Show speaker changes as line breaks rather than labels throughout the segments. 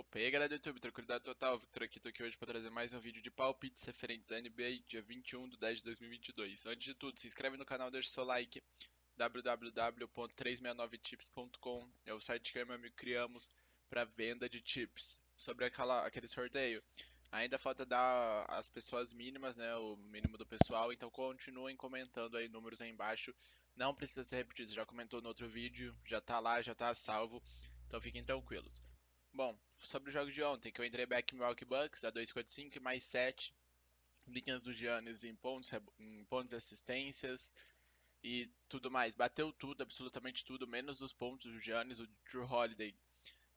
Opa, e aí galera do YouTube, tranquilidade total, Victor aqui, tô aqui hoje para trazer mais um vídeo de palpites referentes à NBA, dia 21/10/2022. Antes de tudo, se inscreve no canal, deixa seu like, www.369tips.com é o site que eu e meu amigo criamos para venda de chips. Sobre aquele sorteio, ainda falta dar as pessoas mínimas, né, o mínimo do pessoal, então continuem comentando aí números aí embaixo, não precisa ser repetido, já comentou no outro vídeo, já tá lá, já tá salvo, então fiquem tranquilos. Bom, sobre os jogos de ontem, que eu entrei back em Milwaukee Bucks a 2,45 e mais 7 linhas do Giannis em pontos e assistências e tudo mais. Bateu tudo, absolutamente tudo, menos os pontos do Giannis. O Drew Holiday,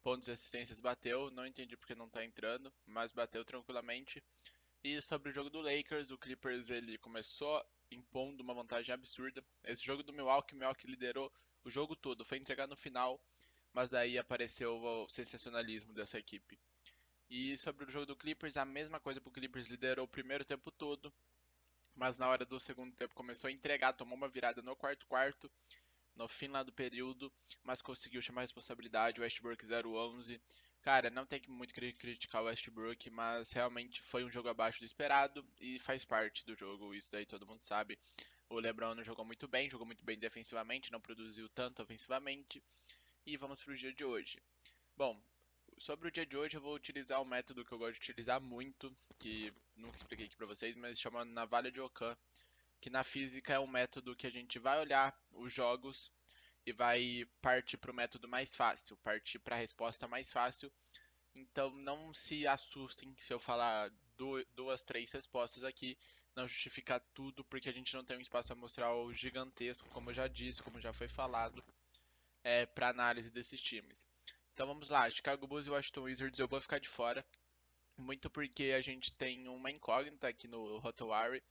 pontos e assistências, bateu. Não entendi porque não tá entrando, mas bateu tranquilamente. E sobre o jogo do Lakers, o Clippers ele começou impondo uma vantagem absurda. Esse jogo do Milwaukee, o Milwaukee liderou o jogo todo, foi entregar no final, mas aí apareceu o sensacionalismo dessa equipe. E sobre o jogo do Clippers, a mesma coisa pro Clippers, liderou o primeiro tempo todo, mas na hora do segundo tempo começou a entregar, tomou uma virada no quarto quarto, no fim lá do período, mas conseguiu chamar a responsabilidade, o Westbrook 0-11. Cara, não tem que muito criticar o Westbrook, mas realmente foi um jogo abaixo do esperado e faz parte do jogo, isso daí todo mundo sabe. O LeBron não jogou muito bem defensivamente, não produziu tanto ofensivamente. E vamos pro dia de hoje. Bom, sobre o dia de hoje eu vou utilizar um método que eu gosto de utilizar muito, que nunca expliquei aqui pra vocês, mas chama navalha de Ockham, que na física é um método que a gente vai olhar os jogos e vai partir para o método mais fácil, partir para a resposta mais fácil. Então não se assustem se eu falar duas, três respostas aqui, não justificar tudo, porque a gente não tem um espaço amostral gigantesco, como eu já disse, como já foi falado, para análise desses times. Então vamos lá, Chicago Bulls e Washington Wizards eu vou ficar de fora, muito porque a gente tem uma incógnita aqui no Rotowari.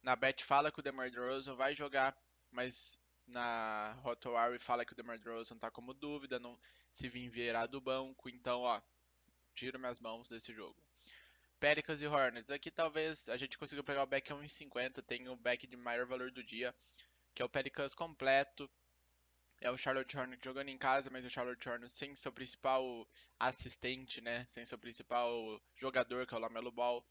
Na Bet fala que o DeMar DeRozan vai jogar, mas na Rotowari fala que o DeMar DeRozan tá como dúvida, não se vir virar do banco, então ó, tiro minhas mãos desse jogo. Pelicans e Hornets, aqui talvez a gente consiga pegar o back a 1,50, tem o back de maior valor do dia, que é o Pelicans completo, é o Charlotte Hornets jogando em casa, mas o Charlotte Hornets sem seu principal assistente, né? Sem seu principal jogador, que é o Lamelo Ball.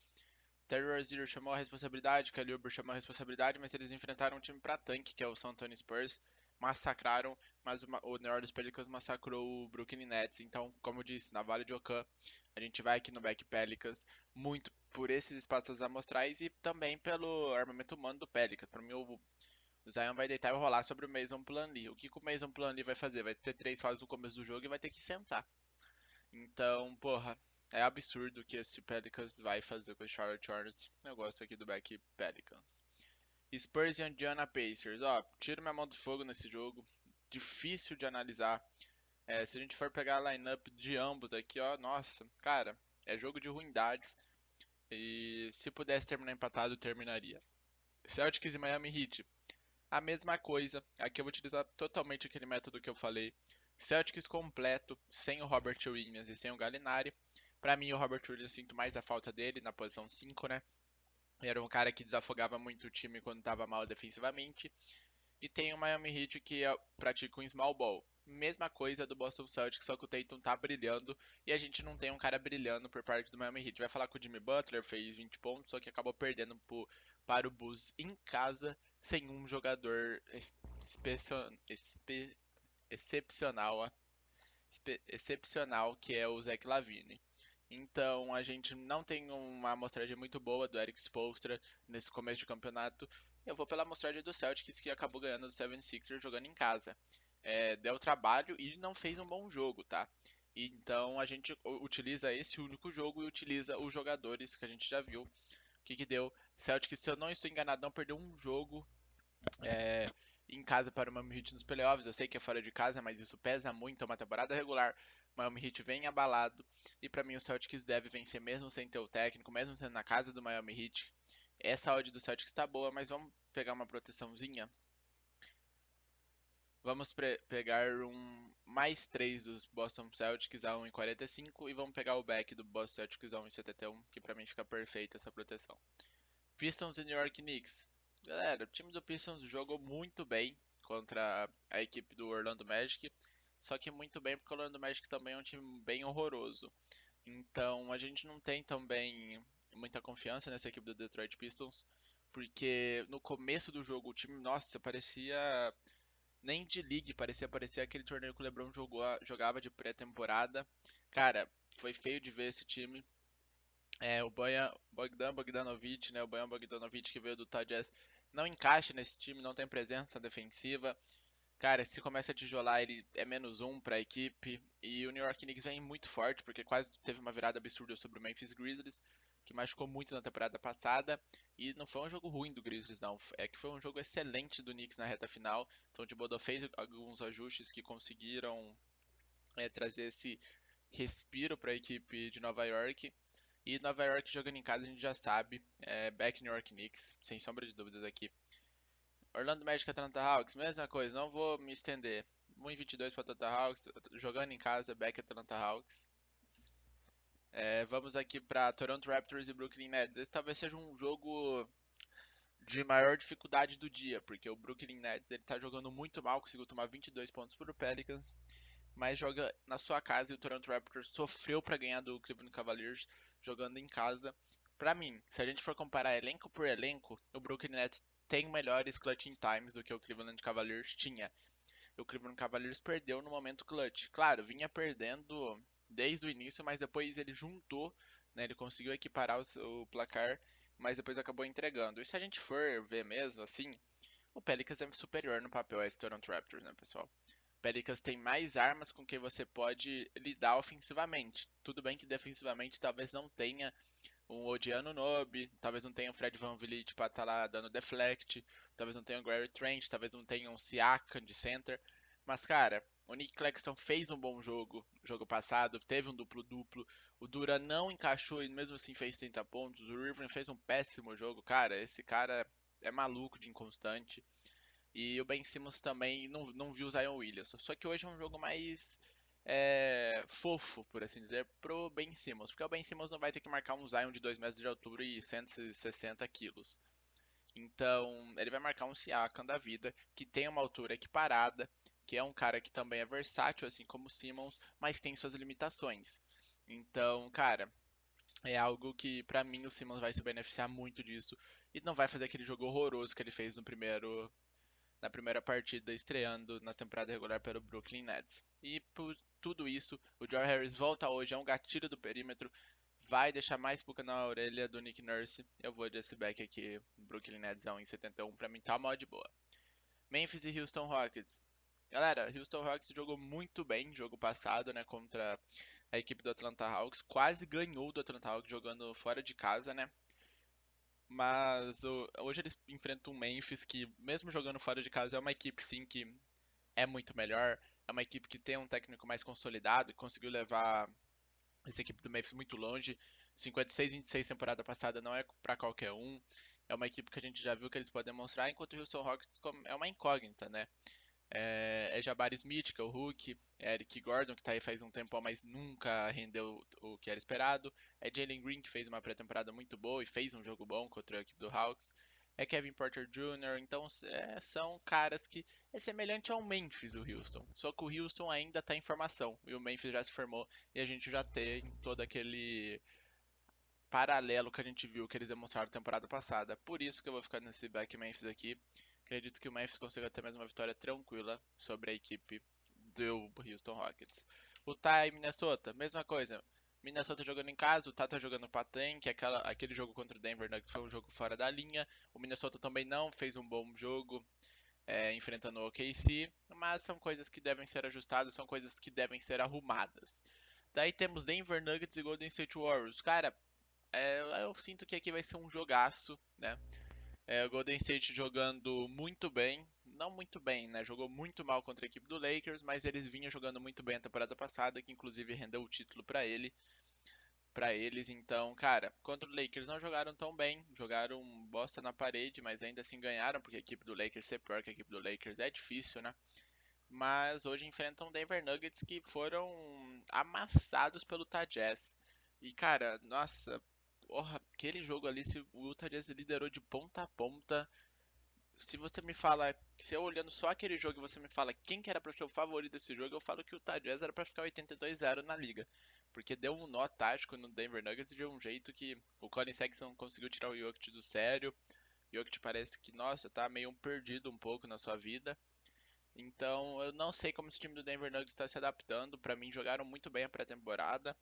Terry Rozier chamou a responsabilidade, Kelly Oubre chamou a responsabilidade, mas eles enfrentaram um time pra tanque, que é o San Antonio Spurs. Massacraram, mas o New Orleans Pelicans massacrou o Brooklyn Nets. Então, como eu disse, na Vale de Ocã, a gente vai aqui no Back Pelicans muito por esses espaços amostrais e também pelo armamento humano do Pelicans. Para mim, o Zion vai deitar e rolar sobre o Mason Plumlee. O que o Mason Plumlee vai fazer? Vai ter três fases no começo do jogo e vai ter que sentar. Então, porra, é absurdo o que esse Pelicans vai fazer com o Charlotte Hornets. Eu gosto aqui do back Pelicans. Spurs e Indiana Pacers. Ó, tiro minha mão do fogo nesse jogo. Difícil de analisar. Se a gente for pegar a lineup de ambos aqui, ó, nossa, cara, é jogo de ruindades. E se pudesse terminar empatado, terminaria. Celtics e Miami Heat. A mesma coisa. Aqui eu vou utilizar totalmente aquele método que eu falei. Celtics completo, sem o Robert Williams e sem o Gallinari. Pra mim, o Robert Williams, eu sinto mais a falta dele na posição 5, né? Era um cara que desafogava muito o time quando estava mal defensivamente. E tem o Miami Heat que pratica um small ball. Mesma coisa do Boston Celtics, só que o Tatum tá brilhando e a gente não tem um cara brilhando por parte do Miami Heat. Vai falar que o Jimmy Butler fez 20 pontos, só que acabou perdendo para o Bulls em casa, sem um jogador excepcional, excepcional, que é o Zach LaVine. Então a gente não tem uma amostragem muito boa do Eric Spoelstra nesse começo de campeonato. Eu vou pela amostragem do Celtics, que acabou ganhando do 76ers jogando em casa. Deu trabalho e não fez um bom jogo, tá? Então a gente utiliza esse único jogo e utiliza os jogadores que a gente já viu. O que que deu? Celtics, se eu não estou enganado, não perdeu um jogo é, em casa para o Miami Heat nos playoffs. Eu sei que é fora de casa, mas isso pesa muito. É uma temporada regular. O Miami Heat vem abalado. E para mim o Celtics deve vencer mesmo sem ter o técnico, mesmo sendo na casa do Miami Heat. Essa odd do Celtics está boa, mas vamos pegar uma proteçãozinha. Vamos pegar um mais 3 dos Boston Celtics a 1,45 e vamos pegar o back do Boston Celtics a 1,71, que para mim fica perfeita essa proteção. Pistons e New York Knicks. Galera, o time do Pistons jogou muito bem contra a equipe do Orlando Magic, só que muito bem porque o Orlando Magic também é um time bem horroroso. Então a gente não tem também muita confiança nessa equipe do Detroit Pistons, porque no começo do jogo o time, nossa, parecia nem de league, parecia aquele torneio que o LeBron jogava de pré-temporada. Cara, foi feio de ver esse time. O Bogdan Bogdanovic, né, o Bojan Bogdanovic que veio do Utah Jazz, não encaixa nesse time, não tem presença defensiva. Cara, se começa a tijolar, ele é -1 para a equipe. E o New York Knicks vem muito forte, porque quase teve uma virada absurda sobre o Memphis Grizzlies, que machucou muito na temporada passada. E não foi um jogo ruim do Grizzlies, não. É que foi um jogo excelente do Knicks na reta final. Então o Thibodeau fez alguns ajustes que conseguiram trazer esse respiro para a equipe de Nova York. E Nova York jogando em casa a gente já sabe, back New York Knicks, sem sombra de dúvidas aqui. Orlando Magic Atlanta Hawks, mesma coisa, não vou me estender. 1,22 para Atlanta Hawks, jogando em casa, back Atlanta Hawks. Vamos aqui para Toronto Raptors e Brooklyn Nets. Esse talvez seja um jogo de maior dificuldade do dia, porque o Brooklyn Nets ele tá jogando muito mal, conseguiu tomar 22 pontos por Pelicans, mas joga na sua casa e o Toronto Raptors sofreu para ganhar do Cleveland Cavaliers jogando em casa. Para mim, se a gente for comparar elenco por elenco, o Brooklyn Nets tem melhores clutching times do que o Cleveland Cavaliers tinha. O Cleveland Cavaliers perdeu no momento clutch. Claro, vinha perdendo desde o início, mas depois ele juntou, né, ele conseguiu equiparar o placar, mas depois acabou entregando. E se a gente for ver mesmo assim, o Pelicans é superior no papel a esse Toronto Raptors, né, pessoal? Pelicans tem mais armas com que você pode lidar ofensivamente. Tudo bem que defensivamente talvez não tenha um Odiano Nobe, talvez não tenha um Fred VanVleet pra estar lá dando deflect, talvez não tenha um Gary Trent, talvez não tenha um Siakam de center. Mas, cara, o Nick Claxton fez um bom jogo passado, teve um duplo-duplo. O Duran não encaixou e mesmo assim fez 30 pontos. O Irving fez um péssimo jogo. Cara, esse cara é maluco de inconstante. E o Ben Simmons também não viu o Zion Williamson. Só que hoje é um jogo mais fofo, por assim dizer, pro Ben Simmons. Porque o Ben Simmons não vai ter que marcar um Zion de 2 metros de altura e 160 quilos. Então, ele vai marcar um Siakam da vida, que tem uma altura equiparada, que é um cara que também é versátil, assim como o Simmons, mas tem suas limitações. Então, cara, é algo que pra mim o Simmons vai se beneficiar muito disso e não vai fazer aquele jogo horroroso que ele fez na primeira partida estreando na temporada regular pelo Brooklyn Nets. E por tudo isso, o Joe Harris volta hoje, é um gatilho do perímetro, vai deixar mais pulga na orelha do Nick Nurse. Eu vou de back aqui, Brooklyn Nets em 71, pra mim tá mal de boa. Memphis e Houston Rockets. Galera, Houston Rockets jogou muito bem jogo passado, né, contra a equipe do Atlanta Hawks, quase ganhou do Atlanta Hawks jogando fora de casa, né? Mas hoje eles enfrentam um Memphis que, mesmo jogando fora de casa, é uma equipe sim que é muito melhor. É uma equipe que tem um técnico mais consolidado e conseguiu levar essa equipe do Memphis muito longe. 56-26 temporada passada não é para qualquer um. É uma equipe que a gente já viu que eles podem mostrar, enquanto o Houston Rockets é uma incógnita, né? Jabari Smith, que é o Hulk, é Eric Gordon, que tá aí faz um tempo, mas nunca rendeu o que era esperado. É Jalen Green, que fez uma pré-temporada muito boa e fez um jogo bom contra a equipe do Hawks. É Kevin Porter Jr., então são caras que é semelhante ao Memphis, o Houston. Só que o Houston ainda está em formação e o Memphis já se formou e a gente já tem todo aquele paralelo que a gente viu que eles demonstraram na temporada passada. Por isso que eu vou ficar nesse back Memphis aqui. Acredito que o Memphis consiga ter mais uma vitória tranquila sobre a equipe do Houston Rockets. O Utah e Minnesota, mesma coisa. Minnesota jogando em casa, o Utah tá jogando pra Tem, que aquele jogo contra o Denver Nuggets foi um jogo fora da linha. O Minnesota também não fez um bom jogo enfrentando o OKC, mas são coisas que devem ser ajustadas, são coisas que devem ser arrumadas. Daí temos Denver Nuggets e Golden State Warriors. Cara, eu sinto que aqui vai ser um jogaço, né? O Golden State jogando muito bem, não muito bem, né? Jogou muito mal contra a equipe do Lakers, mas eles vinham jogando muito bem a temporada passada, que inclusive rendeu o título para eles. Então, cara, contra o Lakers não jogaram tão bem, jogaram bosta na parede, mas ainda assim ganharam, porque a equipe do Lakers ser pior que a equipe do Lakers é difícil, né? Mas hoje enfrentam Denver Nuggets que foram amassados pelo Utah Jazz. E cara, nossa, porra, aquele jogo ali, se o Utah Jazz liderou de ponta a ponta. Se você me fala, se eu olhando só aquele jogo e você me fala quem que era pra ser o favorito desse jogo, eu falo que o Utah Jazz era pra ficar 82-0 na liga. porque deu um nó tático no Denver Nuggets de um jeito que o Colin Sexton conseguiu tirar o Jokic do sério. O Jokic parece que, nossa, tá meio perdido um pouco na sua vida. Então, eu não sei como esse time do Denver Nuggets está se adaptando. Pra mim, jogaram muito bem a pré-temporada.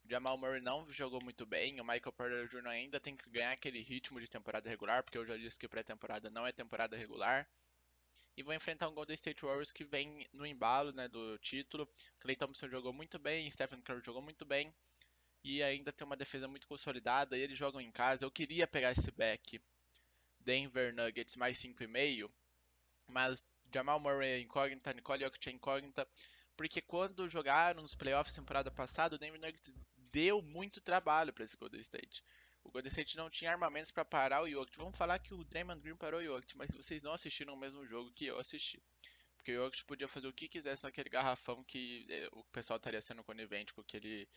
O Jamal Murray não jogou muito bem. O Michael Porter Jr. ainda tem que ganhar aquele ritmo de temporada regular, porque eu já disse que pré-temporada não é temporada regular. E vou enfrentar um Golden State Warriors que vem no embalo, né, do título. Klay Thompson jogou muito bem, Stephen Curry jogou muito bem. E ainda tem uma defesa muito consolidada. E eles jogam em casa. Eu queria pegar esse back Denver Nuggets mais 5,5, mas Jamal Murray é incógnita, Nicole Jokic é incógnita, porque quando jogaram nos playoffs temporada passada, o Denver Nuggets deu muito trabalho para esse Golden State. O Golden State não tinha armamentos para parar o Jokic. Vamos falar que o Draymond Green parou o Jokic, mas vocês não assistiram o mesmo jogo que eu assisti. Porque o Jokic podia fazer o que quisesse naquele garrafão que o pessoal estaria sendo conivente com o que ele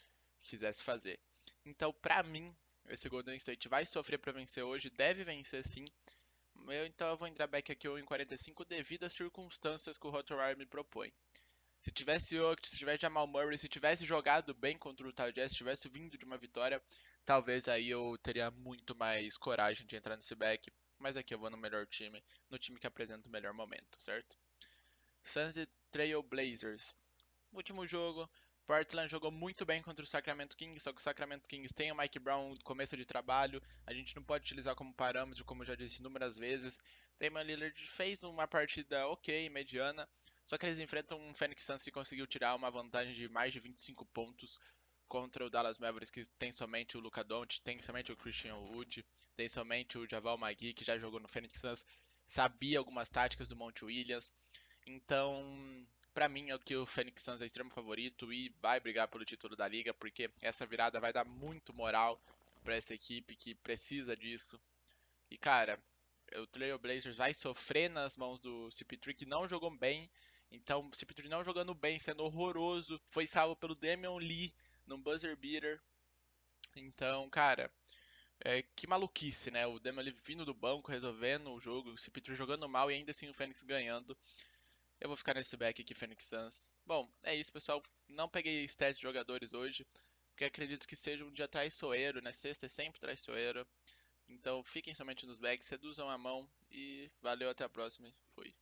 quisesse fazer. Então, pra mim, esse Golden State vai sofrer para vencer hoje, deve vencer sim, então eu vou entrar back aqui em 45 devido às circunstâncias que o Rotorwire me propõe. Se tivesse Jokic, se tivesse Jamal Murray, se tivesse jogado bem contra o Utah Jazz, se tivesse vindo de uma vitória, talvez aí eu teria muito mais coragem de entrar nesse back. Mas aqui eu vou no melhor time, no time que apresenta o melhor momento, certo? Suns e Trail Blazers. Último jogo, Portland jogou muito bem contra o Sacramento Kings, só que o Sacramento Kings tem o Mike Brown no começo de trabalho, a gente não pode utilizar como parâmetro, como eu já disse inúmeras vezes. Damian Lillard fez uma partida ok, mediana, só que eles enfrentam um Phoenix Suns que conseguiu tirar uma vantagem de mais de 25 pontos contra o Dallas Mavericks, que tem somente o Luka Doncic, tem somente o Christian Wood, tem somente o Javal McGee, que já jogou no Phoenix Suns, sabia algumas táticas do Monte Williams. Então, pra mim, é o que o Phoenix Suns é extremo favorito e vai brigar pelo título da liga, porque essa virada vai dar muito moral pra essa equipe que precisa disso. E, cara, o Trail Blazers vai sofrer nas mãos do CP3, que não jogou bem. Então, o CP3 não jogando bem, sendo horroroso, foi salvo pelo Damian Lee num buzzer beater. Então, cara, que maluquice, né? O Damian Lee vindo do banco, resolvendo o jogo, o CP3 jogando mal e ainda assim o Phoenix ganhando. Eu vou ficar nesse back aqui, Phoenix Suns. Bom, é isso, pessoal. Não peguei stats de jogadores hoje, porque acredito que seja um dia traiçoeiro, né? Sexta é sempre traiçoeiro. Então fiquem somente nos backs, reduzam a mão e valeu, até a próxima. Fui.